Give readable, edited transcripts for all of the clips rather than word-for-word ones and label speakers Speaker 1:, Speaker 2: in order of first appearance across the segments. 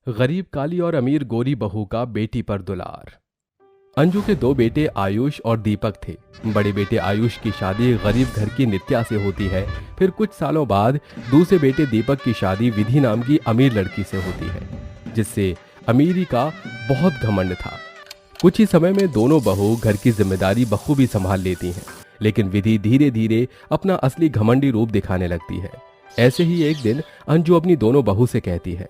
Speaker 1: गरीब काली और अमीर गोरी बहू का बेटी पर दुलार। अंजू के दो बेटे आयुष और दीपक थे। बड़े बेटे आयुष की शादी गरीब घर की नित्या से होती है। फिर कुछ सालों बाद दूसरे बेटे दीपक की शादी विधि नाम की अमीर लड़की से होती है, जिससे अमीरी का बहुत घमंड था। कुछ ही समय में दोनों बहू घर की जिम्मेदारी बखूबी संभाल लेती हैं, लेकिन विधि धीरे धीरे अपना असली घमंडी रूप दिखाने लगती है। ऐसे ही एक दिन अंजू अपनी दोनों बहू से कहती है,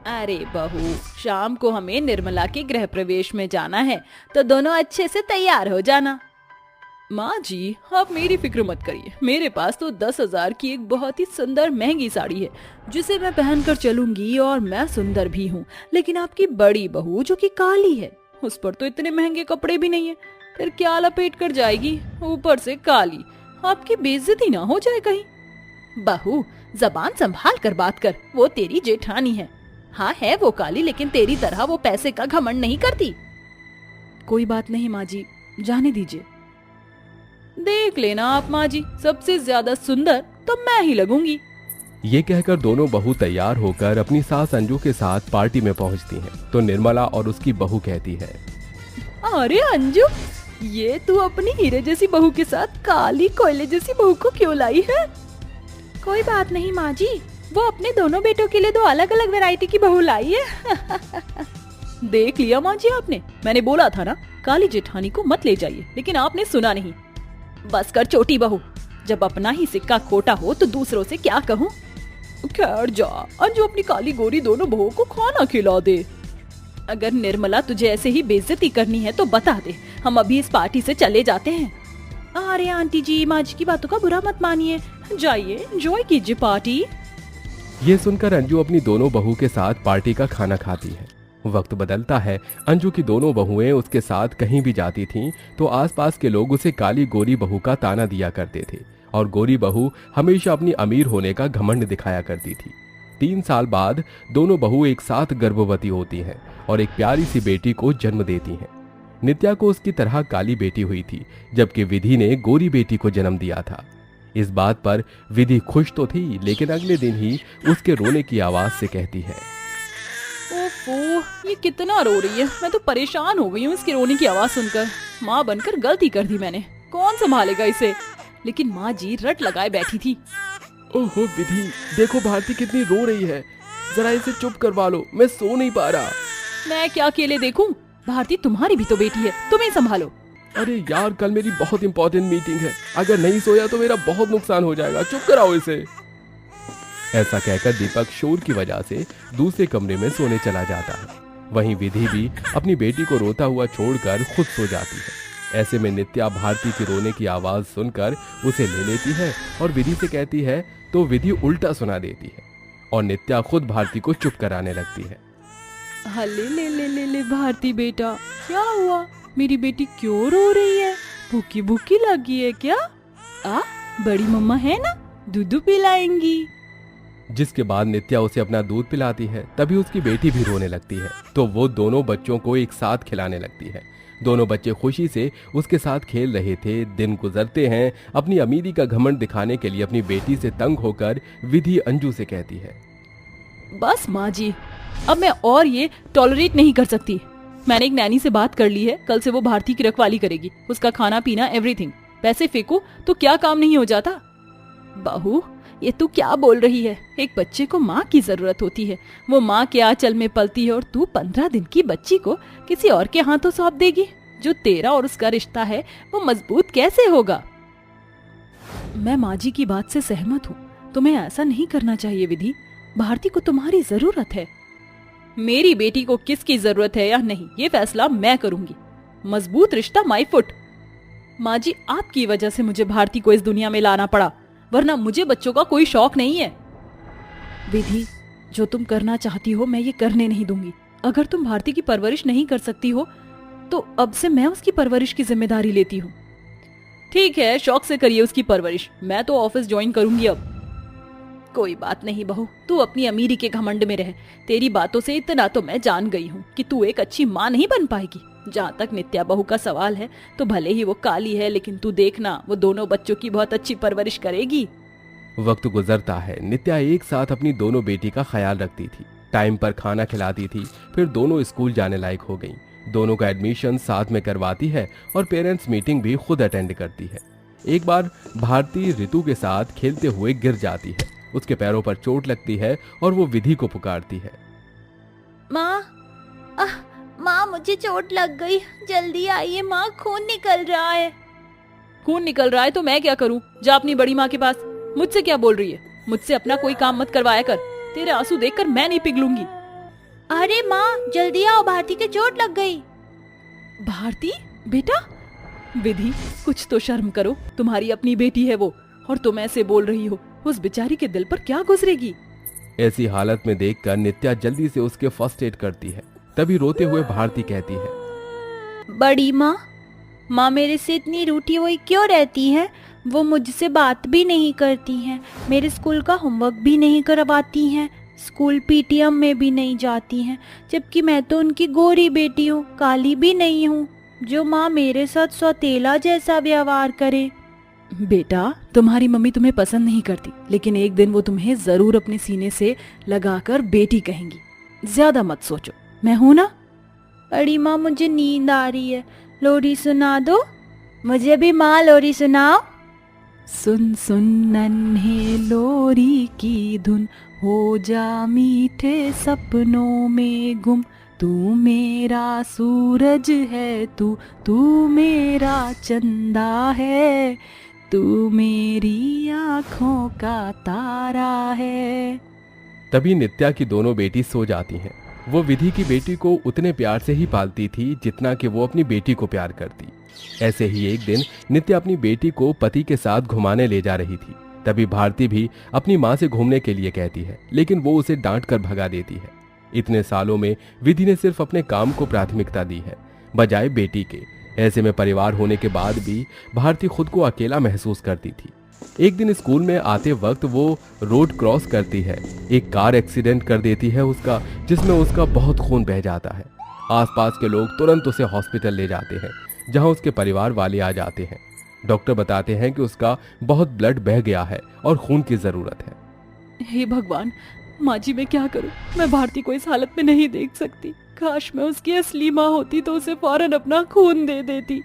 Speaker 2: अरे बहू, शाम को हमें निर्मला के गृह प्रवेश में जाना है, तो दोनों अच्छे से तैयार हो जाना। माँ जी, आप मेरी फिक्र मत करिए। मेरे पास तो 10,000 की एक बहुत ही सुंदर महंगी साड़ी है, जिसे मैं पहनकर चलूंगी और मैं सुंदर भी हूँ। लेकिन आपकी बड़ी बहू जो कि काली है, उस पर तो इतने महंगे कपड़े भी नहीं है। फिर क्या लपेट कर जाएगी, ऊपर से काली। आपकी बेइज्जती ना हो जाए कहीं। बहू, जबान संभाल कर बात कर। वो तेरी जेठानी है। हाँ है वो काली, लेकिन तेरी तरह वो पैसे का घमंड नहीं करती। कोई बात नहीं माँ जी, जाने दीजिए। देख लेना आप माँ जी, सबसे ज्यादा सुंदर तो मैं ही लगूंगी।
Speaker 1: ये कहकर दोनों बहू तैयार होकर अपनी सास अंजू के साथ पार्टी में पहुंचती हैं, तो निर्मला और उसकी बहू कहती है,
Speaker 2: अरे अंजू, ये तू अपनी हीरे जैसी बहू के साथ काली कोयले जैसी बहू को क्यों लाई है? कोई बात नहीं माँ जी, वो अपने दोनों बेटों के लिए दो अलग अलग वैरायटी की बहू लाई है। देख लिया माँ जी आपने, मैंने बोला था ना काली जेठानी को मत ले जाइए, लेकिन आपने सुना नहीं। बस कर छोटी बहू, जब अपना ही सिक्का खोटा हो तो दूसरों से क्या कहूँ। खैर जा, अंजू अपनी काली गोरी दोनों बहू को खाना खिला दे। अगर निर्मला तुझे ऐसे ही बेइज्जती करनी है तो बता दे, हम अभी इस पार्टी से चले जाते हैं। अरे आंटी जी, माँ जी की बातों का बुरा मत मानिए, जाइए एंजॉय कीजिए पार्टी।
Speaker 1: ये सुनकर अंजू अपनी दोनों बहू के साथ पार्टी का खाना खाती है। वक्त बदलता है। अंजू की दोनों बहुएं उसके साथ कहीं भी जाती थीं, तो आसपास के लोग उसे काली गोरी बहू का ताना दिया करते थे, और गोरी बहू हमेशा अपनी अमीर होने का घमंड दिखाया करती थी। 3 साल बाद दोनों बहू एक साथ गर्भवती होती हैं और एक प्यारी सी बेटी को जन्म देती हैं। नित्या को उसकी तरह काली बेटी हुई थी, जबकि विधि ने गोरी बेटी को जन्म दिया था। इस बात पर विधि खुश तो थी, लेकिन अगले दिन ही उसके रोने की आवाज से कहती है,
Speaker 2: ओफो, ये कितना रो रही है। मैं तो परेशान हो गई हूँ इसकी रोने की आवाज सुनकर। माँ बनकर गलती कर दी मैंने, कौन संभालेगा इसे। लेकिन माँ जी रट लगाए बैठी थी।
Speaker 1: ओहो विधि, देखो भारती कितनी रो रही है, जरा इसे चुप करवा लो, मैं सो नहीं पा रहा।
Speaker 2: मैं क्या अकेले देखूं? भारती तुम्हारी भी तो बेटी है, तुम ही संभालो।
Speaker 1: अरे यार, कल मेरी बहुत इंपॉर्टेंट मीटिंग है, अगर नहीं सोया तो मेरा बहुत नुकसान हो जाएगा, चुप कराओ इसे। ऐसा कहकर दीपक शोर की वजह से दूसरे कमरे में सोने चला जाता है। वहीं विधि भी अपनी बेटी को रोता हुआ छोड़कर खुद सो जाती है। ऐसे में नित्या भारती की रोने की आवाज सुनकर उसे ले लेती है और विधि से कहती है, तो विधि उल्टा सुना देती है और नित्या खुद भारती को चुप कराने लगती है।
Speaker 2: हले ले ले ले ले भारती बेटा, क्या हुआ? मेरी बेटी क्यों रो रही है? भूखी भूखी लगी है क्या? बड़ी मम्मा है ना, दूध पिलाएंगी।
Speaker 1: जिसके बाद नित्या उसे अपना दूध पिलाती है। तभी उसकी बेटी भी रोने लगती है, तो वो दोनों बच्चों को एक साथ खिलाने लगती है। दोनों बच्चे खुशी से उसके साथ खेल रहे थे। दिन गुजरते हैं। अपनी अमीरी का घमंड दिखाने के लिए अपनी बेटी से तंग होकर विधि अंजू से कहती है,
Speaker 2: बस माँ जी, अब मैं और ये टॉलरेट नहीं कर सकती। मैंने एक नैनी से बात कर ली है, कल से वो भारती की रखवाली करेगी, उसका खाना पीना एवरीथिंग। पैसे फेंको तो क्या काम नहीं हो जाता। बहू, ये तू क्या बोल रही है? एक बच्चे को माँ की जरूरत होती है, वो माँ के आंचल में पलती है, और तू 15 दिन की बच्ची को किसी और के हाथों सौंप देगी? जो तेरा और उसका रिश्ता है वो मजबूत कैसे होगा? मैं माँ जी की बात से सहमत हूँ, तुम्हें ऐसा नहीं करना चाहिए विधि। भारती को तुम्हारी जरूरत है। मेरी बेटी को किसकी जरूरत है या नहीं, ये फैसला मैं करूंगी। मजबूत रिश्ता माय फुट। माँ जी, आपकी वजह से मुझे भारती को इस दुनिया में लाना पड़ा, वरना मुझे बच्चों का कोई शौक नहीं है। विधि, जो तुम करना चाहती हो मैं ये करने नहीं दूंगी। अगर तुम भारती की परवरिश नहीं कर सकती हो तो अब से मैं उसकी परवरिश की जिम्मेदारी लेती हूँ। ठीक है, शौक से करिए उसकी परवरिश, मैं तो ऑफिस ज्वाइन करूंगी अब। कोई बात नहीं बहू, तू अपनी अमीरी के घमंड में रह। तेरी बातों से इतना तो मैं जान गई हूँ कि तू एक अच्छी माँ नहीं बन पाएगी। जहाँ तक नित्या बहू का सवाल है, तो भले ही वो काली है, लेकिन तू देखना वो दोनों बच्चों की बहुत अच्छी परवरिश करेगी।
Speaker 1: वक्त गुजरता है। नित्या एक साथ अपनी दोनों बेटी का ख्याल रखती थी। टाइम पर खाना खिलाती थी, फिर दोनों स्कूल जाने लायक हो गईं। दोनों का एडमिशन साथ में करवाती है और पेरेंट्स मीटिंग भी खुद अटेंड करती है। एक बार भारती ऋतु के साथ खेलते हुए गिर जाती है। उसके पैरों पर चोट लगती है और वो विधि को पुकारती है।
Speaker 3: माँ, माँ मुझे चोट लग गई, जल्दी आइए माँ, खून निकल रहा है।
Speaker 2: खून निकल रहा है तो मैं क्या करूं? जा अपनी बड़ी माँ के पास। मुझसे क्या बोल रही है? मुझसे अपना कोई काम मत करवाया कर। तेरे आंसू देखकर मैं नहीं पिघलूंगी।
Speaker 3: अरे माँ जल्दी आओ, भारती के चोट लग गई।
Speaker 2: भारती बेटा? विधि कुछ तो शर्म करो, तुम्हारी अपनी बेटी है वो, और तुम ऐसे बोल रही हो। उस बेचारी के दिल पर क्या गुजरेगी?
Speaker 1: ऐसी हालत में देखकर नित्या जल्दी से उसके फर्स्ट एड करती है। तभी रोते हुए भारती कहती है,
Speaker 3: बड़ी माँ, माँ मेरे से इतनी रूठी हुई क्यों रहती है? वो मुझसे बात भी नहीं करती हैं, मेरे स्कूल का होमवर्क भी नहीं करवाती हैं, स्कूल पीटीएम में भी नहीं जाती हैं, जबकि मैं तो उनकी गोरी बेटी हूँ, काली भी नहीं हूँ, जो माँ मेरे साथ सौतेला जैसा व्यवहार करे।
Speaker 2: बेटा, तुम्हारी मम्मी तुम्हें पसंद नहीं करती, लेकिन एक दिन वो तुम्हें जरूर अपने सीने से लगाकर बेटी कहेंगी। ज्यादा मत सोचो, मैं हूं ना।
Speaker 3: बड़ी माँ मुझे नींद आ रही है, लोरी सुना दो। मुझे भी माँ लोरी सुनाओ।
Speaker 2: सुन सुन नन्हे लोरी की धुन, हो जा मीठे सपनों में गुम। तू मेरा सूरज है, तू मेरा चंदा है, तू मेरी आँखों का तारा है।
Speaker 1: तभी नित्या की दोनों बेटी सो जाती हैं। वो विधि की बेटी को उतने प्यार से ही पालती थी जितना कि वो अपनी बेटी को प्यार करती। ऐसे ही एक दिन नित्या अपनी बेटी को पति के साथ घुमाने ले जा रही थी। तभी भारती भी अपनी माँ से घूमने के लिए कहती है, लेकिन वो उसे डांट कर भगा देती है। इतने सालों में विधि ने सिर्फ अपने काम को प्राथमिकता दी है, बजाय बेटी के। ऐसे में परिवार होने के बाद भी भारती खुद को अकेला महसूस करती थी। एक दिन स्कूल में आते वक्त वो रोड क्रॉस करती है। एक कार एक्सीडेंट कर देती है उसका, जिसमें उसका बहुत खून बह जाता है। आसपास के लोग तुरंत उसे हॉस्पिटल ले जाते हैं, जहां उसके परिवार वाले आ जाते हैं। डॉक्टर बताते हैं कि उसका बहुत ब्लड बह गया है और खून की जरूरत है।
Speaker 2: हे भगवान, माँ जी मैं क्या करूं? मैं भारती को इस हालत में नहीं देख सकती। काश मैं उसकी असली माँ होती तो उसे फौरन अपना खून दे देती।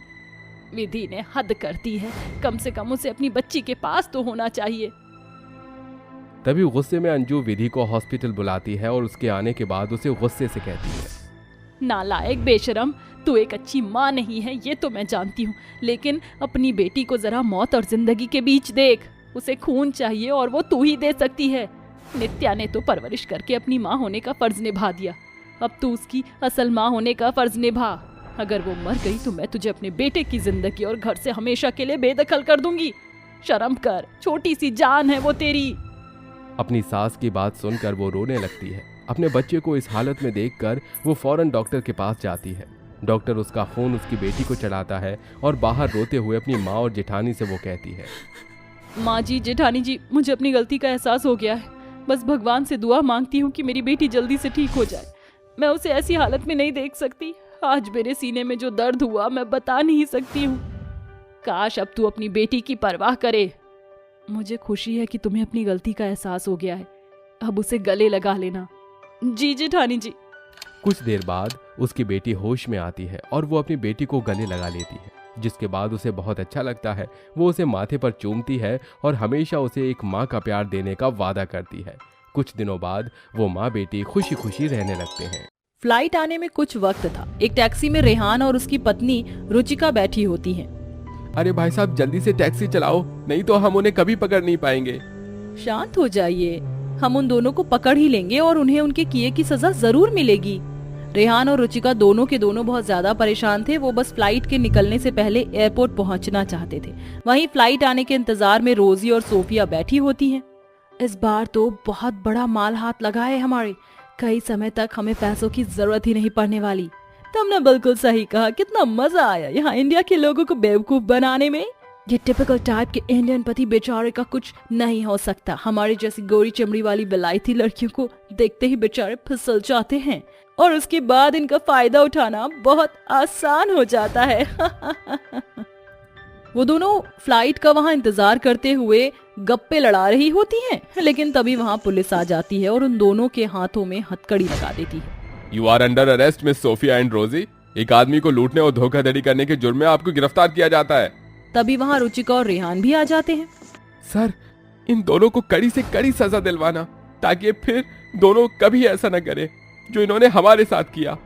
Speaker 2: विधि ने हद कर दी है, कम से कम उसे अपनी बच्ची के पास तो होना चाहिए।
Speaker 1: तभी गुस्से में अंजू विधि को हॉस्पिटल बुलाती है और उसके आने के बाद उसे गुस्से से कहती है,
Speaker 2: नालायक बेशरम, तू एक अच्छी माँ नहीं है ये तो मैं जानती हूँ, लेकिन अपनी बेटी को जरा मौत और जिंदगी के बीच देख। उसे खून चाहिए और वो तू ही दे सकती है। नित्या ने तो परवरिश करके अपनी माँ होने का फर्ज निभा दिया, अब तू उसकी असल माँ होने का फर्ज निभा। अगर वो मर गई तो मैं तुझे अपने बेटे की जिंदगी और घर से हमेशा के लिए बेदखल कर दूंगी। शर्म कर, छोटी सी जान है वो तेरी।
Speaker 1: अपनी सास की बात सुनकर वो रोने लगती है। अपने बच्चे को इस हालत में देखकर वो फौरन डॉक्टर के पास जाती है। डॉक्टर उसका खून उसकी बेटी को चढ़ाता है और बाहर रोते हुए अपनी माँ और जेठानी से वो कहती है,
Speaker 2: माँ जी, जेठानी जी, मुझे अपनी गलती का एहसास हो गया है। बस भगवान से दुआ मांगती हूँ कि मेरी बेटी जल्दी से ठीक हो जाए। मैं उसे ऐसी हालत में नहीं देख सकती। आज मेरे सीने में जो दर्द हुआ मैं बता नहीं सकती हूँ। काश अब तू अपनी बेटी की परवाह करे। मुझे खुशी है कि तुम्हें अपनी गलती का एहसास हो गया है। अब उसे गले लगा लेना। जी जेठानी जी।
Speaker 1: कुछ देर बाद उसकी बेटी होश में आती है और वो अपनी बेटी को गले लगा लेती है, जिसके बाद उसे बहुत अच्छा लगता है। वो उसे माथे पर चूमती है और हमेशा उसे एक माँ का प्यार देने का वादा करती है। कुछ दिनों बाद वो माँ बेटी खुशी खुशी रहने लगते हैं।
Speaker 2: फ्लाइट आने में कुछ वक्त था। एक टैक्सी में रेहान और उसकी पत्नी रुचिका बैठी होती हैं।
Speaker 1: अरे भाई साहब, जल्दी से टैक्सी चलाओ, नहीं तो हम उन्हें कभी पकड़ नहीं पाएंगे।
Speaker 2: शांत हो जाइए, हम उन दोनों को पकड़ ही लेंगे और उन्हें उनके किए की सजा जरूर मिलेगी। रेहान और रुचिका दोनों के दोनों बहुत ज्यादा परेशान थे। वो बस फ्लाइट के निकलने से पहले एयरपोर्ट पहुंचना चाहते थे। वहीं फ्लाइट आने के इंतजार में रोजी और सोफिया बैठी होती हैं। इस बार तो बहुत बड़ा माल हाथ लगा है हमारे। कई समय तक हमें पैसों की जरूरत ही नहीं पड़ने वाली। तुमने बिल्कुल सही कहा, कितना मजा आया यहाँ इंडिया के लोगों को बेवकूफ बनाने में। ये टिपिकल टाइप के इंडियन पति बेचारे का कुछ नहीं हो सकता। हमारी जैसी गोरी चमड़ी वाली विलायती लड़कियों को देखते ही बेचारे फिसल जाते हैं और उसके बाद इनका फायदा उठाना बहुत आसान हो जाता है। वो दोनों फ्लाइट का वहाँ इंतजार करते हुए गप्पे लड़ा रही होती हैं, लेकिन तभी वहाँ पुलिस आ जाती है और उन दोनों के हाथों में हथकड़ी लगा देती है।
Speaker 1: You are under arrest Miss Sophia and Rosie. एक आदमी को लूटने और धोखाधड़ी करने के जुर्म में आपको गिरफ्तार किया जाता है।
Speaker 2: तभी वहाँ रुचिका और रेहान भी आ जाते हैं।
Speaker 1: सर, इन दोनों को कड़ी से कड़ी सजा दिलवाना, ताकि फिर दोनों कभी ऐसा न करे जो इन्होंने हमारे साथ किया।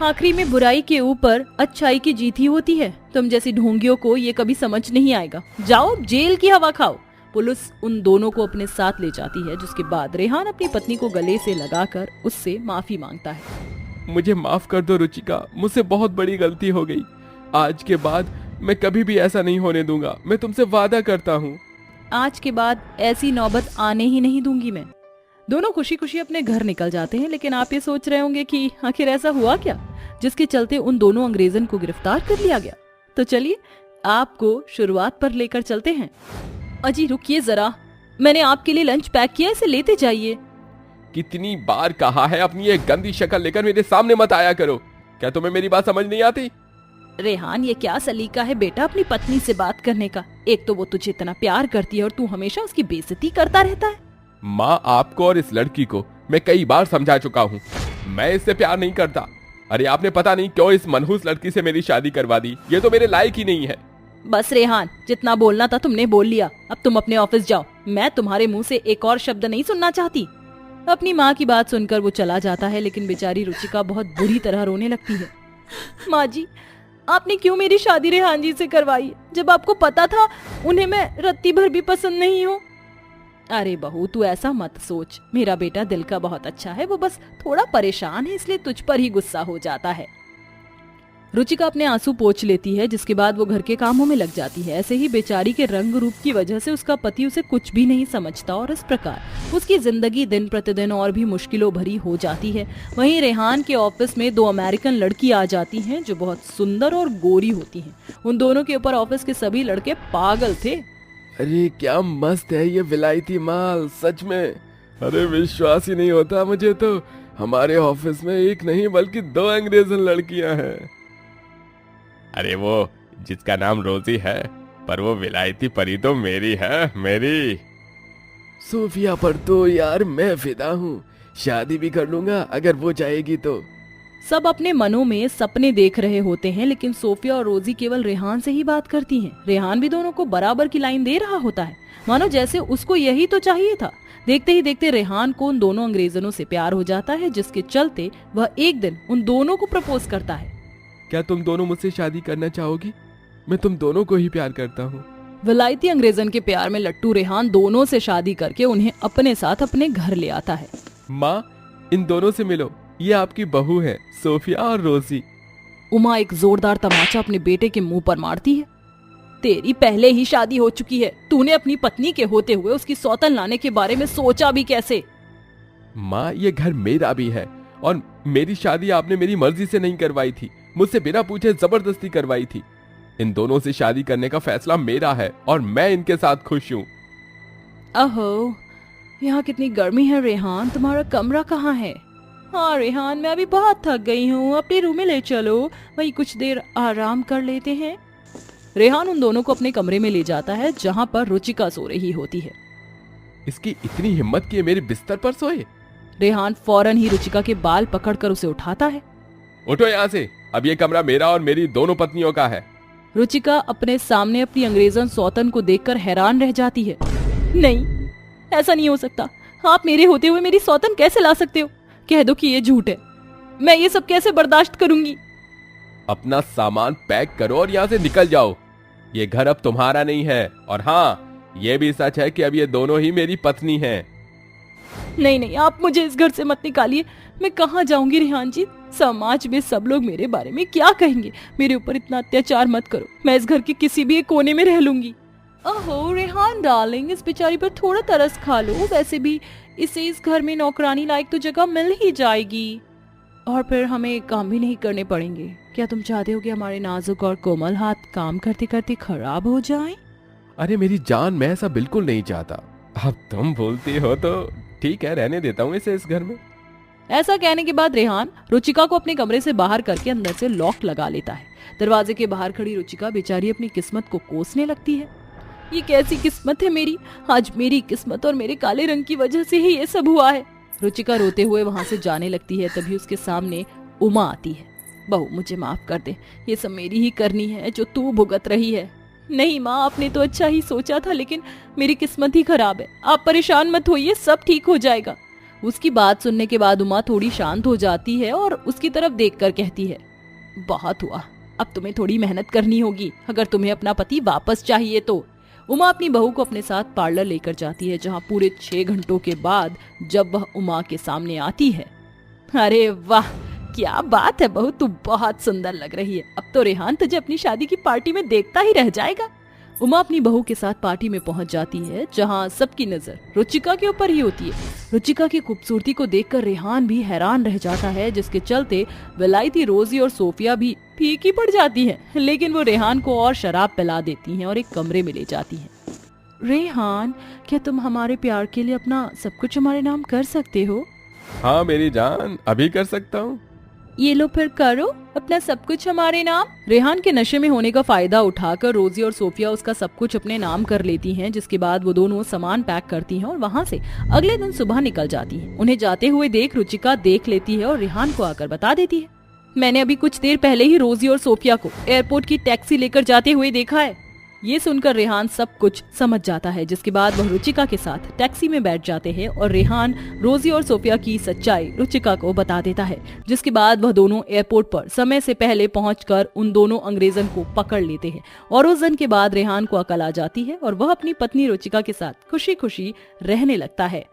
Speaker 2: आखिरी में बुराई के ऊपर अच्छाई की जीत ही होती है। तुम जैसी ढोंगियों को ये कभी समझ नहीं आएगा। जाओ जेल की हवा खाओ। पुलिस उन दोनों को अपने साथ ले जाती है, जिसके बाद रेहान अपनी पत्नी को गले से लगाकर उससे माफी मांगता है।
Speaker 1: मुझे माफ कर दो रुचिका, मुझसे बहुत बड़ी गलती हो गई। आज के बाद मैं कभी भी ऐसा नहीं होने दूंगा। मैं तुमसे वादा करता हूँ।
Speaker 2: आज के बाद ऐसी नौबत आने ही नहीं दूंगी मैं। दोनों खुशी खुशी अपने घर निकल जाते हैं, लेकिन आप ये सोच रहे होंगे कि आखिर ऐसा हुआ क्या जिसके चलते उन दोनों अंग्रेजन को गिरफ्तार कर लिया गया। तो चलिए आपको शुरुआत पर लेकर चलते हैं। अजी रुकिए जरा, मैंने आपके लिए लंच पैक किया, इसे लेते जाइए।
Speaker 1: कितनी बार कहा है अपनी ये गंदी शक्ल लेकर मेरे सामने मत आया करो। क्या तुम्हें मेरी बात समझ नहीं आती?
Speaker 2: रेहान, ये क्या सलीका है बेटा अपनी पत्नी से बात करने का? एक तो वो तुझे इतना प्यार करती है और तू हमेशा उसकी बेइज्जती करता रहता है।
Speaker 1: माँ, आपको और इस लड़की को मैं कई बार समझा चुका हूँ, मैं इससे प्यार नहीं करता। अरे आपने पता नहीं क्यों इस मनहूस लड़की से मेरी शादी करवा दी। ये तो मेरे लायक ही नहीं है।
Speaker 2: बस रेहान, जितना बोलना था तुमने बोल लिया। अब तुम अपने ऑफिस जाओ। मैं तुम्हारे मुंह से एक और शब्द नहीं सुनना चाहती। अपनी माँ की बात सुनकर वो चला जाता है, लेकिन बेचारी रुचिका बहुत बुरी तरह रोने लगती है। माँ जी, आपने क्यों मेरी शादी रेहान जी से करवाई, जब आपको पता था उन्हें मैं रत्ती भर भी पसंद नहीं हूँ? अरे बहू, तू ऐसा मत सोच। मेरा बेटा दिल का बहुत अच्छा है, वो बस थोड़ा परेशान है, इसलिए तुझ पर ही गुस्सा हो जाता है। रुचिका अपने आंसू पोंछ लेती है, जिसके बाद वो घर के कामों में लग जाती है। ऐसे ही बेचारी के रंग रूप की वजह से उसका पति उसे कुछ भी नहीं समझता और इस प्रकार उसकी जिंदगी दिन प्रतिदिन और भी मुश्किलों भरी हो जाती है। वहीं रेहान के ऑफिस में 2 अमेरिकन लड़की आ जाती हैं जो बहुत सुंदर और गोरी होती हैं। उन दोनों के ऊपर ऑफिस के सभी लड़के पागल थे।
Speaker 1: अरे क्या मस्त है ये विलायती माल, सच में। अरे विश्वास ही नहीं होता मुझे तो। हमारे ऑफिस में एक नहीं बल्कि 2 अंग्रेजन लड़कियां हैं। अरे वो जिसका नाम रोजी है, पर वो विलायती परी तो मेरी है, मेरी। सोफिया पर तो यार मैं फिदा हूँ, शादी भी कर लूंगा अगर वो चाहेगी तो।
Speaker 2: सब अपने मनों में सपने देख रहे होते हैं, लेकिन सोफिया और रोजी केवल रेहान से ही बात करती हैं। रेहान भी दोनों को बराबर की लाइन दे रहा होता है, मानो जैसे उसको यही तो चाहिए था। देखते ही देखते रेहान को उन दोनों अंग्रेजनों से प्यार हो जाता है, जिसके चलते वह एक दिन उन दोनों को प्रपोज करता है।
Speaker 1: क्या तुम दोनों मुझसे शादी करना चाहोगी? मैं तुम दोनों को ही प्यार करता हूँ।
Speaker 2: विलायती अंग्रेजन के प्यार में लट्टू रेहान दोनों से शादी करके उन्हें अपने साथ अपने घर ले आता है।
Speaker 1: माँ, इन दोनों से मिलो, ये आपकी बहू है, सोफिया और रोजी।
Speaker 2: उमा एक जोरदार तमाचा अपने बेटे के मुंह पर मारती है। तेरी पहले ही शादी हो चुकी है, तूने अपनी पत्नी के होते हुए उसकी सौतन लाने के बारे में सोचा भी कैसे?
Speaker 1: माँ, ये घर मेरा भी है और मेरी शादी आपने मेरी मर्जी से नहीं करवाई थी, मुझसे बिना पूछे जबरदस्ती करवाई थी। इन दोनों से शादी करने का फैसला मेरा है और मैं इनके साथ खुश हूँ।
Speaker 2: अहो, यहाँ कितनी गर्मी है रेहान, तुम्हारा कमरा कहाँ है? हाँ रेहान, मैं अभी बहुत थक गई हूँ, अपने रूम में ले चलो, वहीं कुछ देर आराम कर लेते हैं। रेहान उन दोनों को अपने कमरे में ले जाता है, जहाँ पर रुचिका सो रही होती है।
Speaker 1: इसकी इतनी हिम्मत कि ये मेरे बिस्तर पर सोए।
Speaker 2: रेहान फौरन ही रुचिका के बाल पकड़कर उसे उठाता है।
Speaker 1: उठो यहाँ से, अब ये कमरा मेरा और मेरी दोनों पत्नियों का है।
Speaker 2: रुचिका अपने सामने अपनी अंग्रेजन सौतन को देखकर हैरान रह जाती है। नहीं, ऐसा नहीं हो सकता। आप मेरे होते हुए मेरी सौतन कैसे ला सकते हो? कह दो कि ये झूठ है, मैं ये सब कैसे बर्दाश्त करूंगी?
Speaker 1: अपना सामान पैक करो और यहाँ से निकल जाओ। ये घर अब तुम्हारा नहीं है, और हाँ, ये भी सच है कि अब ये दोनों ही मेरी पत्नी हैं।
Speaker 2: नहीं नहीं, आप मुझे इस घर से मत निकालिए। मैं कहाँ जाऊंगी रेहान जी? समाज में सब लोग मेरे बारे में क्या कहेंगे? मेरे ऊपर इतना अत्याचार मत करो, मैं इस घर के किसी भी एक कोने में रह लूंगी। ओहो रेहान डार्लिंग, इस बेचारी पर थोड़ा तरस खा लो। वैसे भी इसे इस घर में नौकरानी लायक तो जगह मिल ही जाएगी, और फिर हमें काम भी नहीं करने पड़ेंगे। क्या तुम चाहते हो कि हमारे नाजुक और कोमल हाथ काम करते करते खराब हो जाएं?
Speaker 1: अरे मेरी जान, मैं ऐसा बिल्कुल नहीं चाहता। अब तुम बोलती हो तो ठीक है, रहने देता हूँ इसे इस घर में।
Speaker 2: ऐसा कहने के बाद रेहान रुचिका को अपने कमरे से बाहर करके अंदर से लॉक लगा लेता है। दरवाजे के बाहर खड़ी रुचिका बेचारी अपनी किस्मत को कोसने लगती है। ये कैसी किस्मत है मेरी, आज मेरी किस्मत और मेरे काले रंग की वजह से ही ये सब हुआ है। रुचिका रोते हुए वहां से जाने लगती है। तभी उसके सामने उमा आती है। बहू मुझे माफ कर दे, ये सब मेरी ही करनी है जो तू भुगत रही है। नहीं माँ, आपने तो अच्छा ही सोचा था, लेकिन मेरी किस्मत ही खराब है। आप परेशान मत होइए, सब ठीक हो जाएगा। उसकी बात सुनने के बाद उमा थोड़ी शांत हो जाती है और उसकी तरफ देखकर कहती है, बहुत हुआ, अब तुम्हें थोड़ी मेहनत करनी होगी अगर तुम्हें अपना पति वापस चाहिए तो। उमा अपनी बहू को अपने साथ पार्लर लेकर जाती है, जहाँ पूरे 6 घंटों के बाद जब वह उमा के सामने आती है, अरे वाह क्या बात है बहू, तू बहुत सुंदर लग रही है। अब तो रेहान तुझे अपनी शादी की पार्टी में देखता ही रह जाएगा। उमा अपनी बहू के साथ पार्टी में पहुंच जाती है, जहां सबकी नजर रुचिका के ऊपर ही होती है। रुचिका की खूबसूरती को देखकर रेहान भी हैरान रह जाता है, जिसके चलते विलायती रोजी और सोफिया भी फीकी पड़ जाती है। लेकिन वो रेहान को और शराब पिला देती हैं और एक कमरे में ले जाती हैं। रेहान, क्या तुम हमारे प्यार के लिए अपना सब कुछ हमारे नाम कर सकते हो?
Speaker 1: हाँ मेरी जान, अभी कर सकता हूँ।
Speaker 3: ये लो फिर करो अपना सब कुछ हमारे नाम।
Speaker 2: रेहान के नशे में होने का फायदा उठाकर रोजी और सोफिया उसका सब कुछ अपने नाम कर लेती हैं, जिसके बाद वो दोनों सामान पैक करती हैं और वहाँ से अगले दिन सुबह निकल जाती हैं। उन्हें जाते हुए देख रुचिका देख लेती है और रेहान को आकर बता देती है, मैंने अभी कुछ देर पहले ही रोजी और सोफिया को एयरपोर्ट की टैक्सी लेकर जाते हुए देखा है। ये सुनकर रेहान सब कुछ समझ जाता है, जिसके बाद वह रुचिका के साथ टैक्सी में बैठ जाते हैं और रेहान रोजी और सोफिया की सच्चाई रुचिका को बता देता है, जिसके बाद वह दोनों एयरपोर्ट पर समय से पहले पहुंचकर उन दोनों अंग्रेजन को पकड़ लेते हैं। और उस दिन के बाद रेहान को अकल आ जाती है और वह अपनी पत्नी रुचिका के साथ खुशी खुशी रहने लगता है।